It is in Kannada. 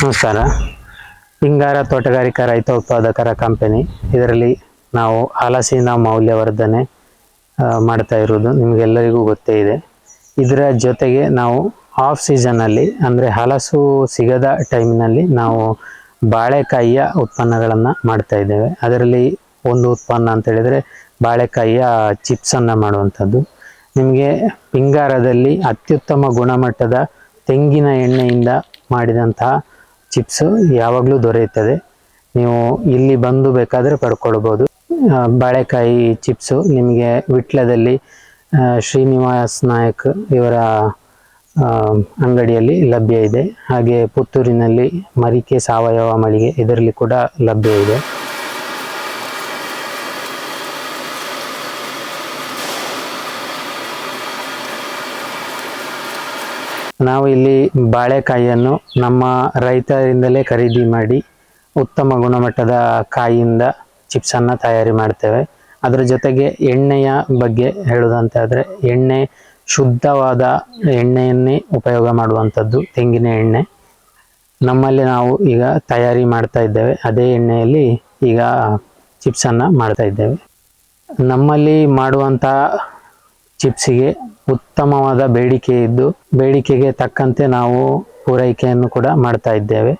ನಮಸ್ಕಾರ. ಪಿಂಗಾರ ತೋಟಗಾರಿಕಾ ರೈತ ಉತ್ಪಾದಕರ ಕಂಪನಿ. ಇದರಲ್ಲಿ ನಾವು ಹಲಸಿನ ಮೌಲ್ಯವರ್ಧನೆ ಮಾಡ್ತಾ ಇರೋದು ನಿಮಗೆಲ್ಲರಿಗೂ ಗೊತ್ತೇ ಇದೆ. ಇದರ ಜೊತೆಗೆ ನಾವು ಆಫ್ ಸೀಸನ್ನಲ್ಲಿ ಅಂದರೆ ಹಲಸು ಸಿಗದ ಟೈಮ್ನಲ್ಲಿ ನಾವು ಬಾಳೆಕಾಯಿಯ ಉತ್ಪನ್ನಗಳನ್ನು ಮಾಡ್ತಾ ಇದ್ದೇವೆ. ಅದರಲ್ಲಿ ಒಂದು ಉತ್ಪನ್ನ ಅಂತ ಹೇಳಿದರೆ ಬಾಳೆಕಾಯಿಯ ಚಿಪ್ಸನ್ನು ಮಾಡುವಂಥದ್ದು. ನಿಮಗೆ ಪಿಂಗಾರದಲ್ಲಿ ಅತ್ಯುತ್ತಮ ಗುಣಮಟ್ಟದ ತೆಂಗಿನ ಎಣ್ಣೆಯಿಂದ ಮಾಡಿದಂತಹ ಚಿಪ್ಸು ಯಾವಾಗಲೂ ದೊರೆಯುತ್ತದೆ. ನೀವು ಇಲ್ಲಿ ಬಂದು ಬೇಕಾದರೆ ಪಡ್ಕೊಳ್ಬೋದು. ಬಾಳೆಕಾಯಿ ಚಿಪ್ಸು ನಿಮಗೆ ವಿಟ್ಲದಲ್ಲಿ ಶ್ರೀನಿವಾಸ್ ನಾಯಕ್ ಇವರ ಅಂಗಡಿಯಲ್ಲಿ ಲಭ್ಯ ಇದೆ. ಹಾಗೆ ಪುತ್ತೂರಿನಲ್ಲಿ ಮರಿಕೆ ಸಾವಯವ ಮಳಿಗೆ ಇದರಲ್ಲಿ ಕೂಡ ಲಭ್ಯ ಇದೆ. ನಾವು ಇಲ್ಲಿ ಬಾಳೆಕಾಯಿಯನ್ನು ನಮ್ಮ ರೈತರಿಂದಲೇ ಖರೀದಿ ಮಾಡಿ ಉತ್ತಮ ಗುಣಮಟ್ಟದ ಕಾಯಿಯಿಂದ ಚಿಪ್ಸನ್ನು ತಯಾರಿ ಮಾಡ್ತೇವೆ. ಅದರ ಜೊತೆಗೆ ಎಣ್ಣೆಯ ಬಗ್ಗೆ ಹೇಳುವುದಂತಾದರೆ ಎಣ್ಣೆ ಶುದ್ಧವಾದ ಎಣ್ಣೆಯನ್ನೇ ಉಪಯೋಗ ಮಾಡುವಂಥದ್ದು ತೆಂಗಿನ ಎಣ್ಣೆ. ನಮ್ಮಲ್ಲಿ ನಾವು ಈಗ ತಯಾರಿ ಮಾಡ್ತಾ ಇದ್ದೇವೆ. ಅದೇ ಎಣ್ಣೆಯಲ್ಲಿ ಈಗ ಚಿಪ್ಸನ್ನು ಮಾಡ್ತಾ ಇದ್ದೇವೆ. ನಮ್ಮಲ್ಲಿ ಮಾಡುವಂಥ ಚಿಪ್ಸಿಗೆ ಉತ್ತಮವಾದ ಬೇಡಿಕೆ ಇದ್ದು ಬೇಡಿಕೆಗೆ ತಕ್ಕಂತೆ ನಾವು ಪೂರೈಕೆಯನ್ನು ಕೂಡ ಮಾಡ್ತಾ ಇದ್ದೇವೆ.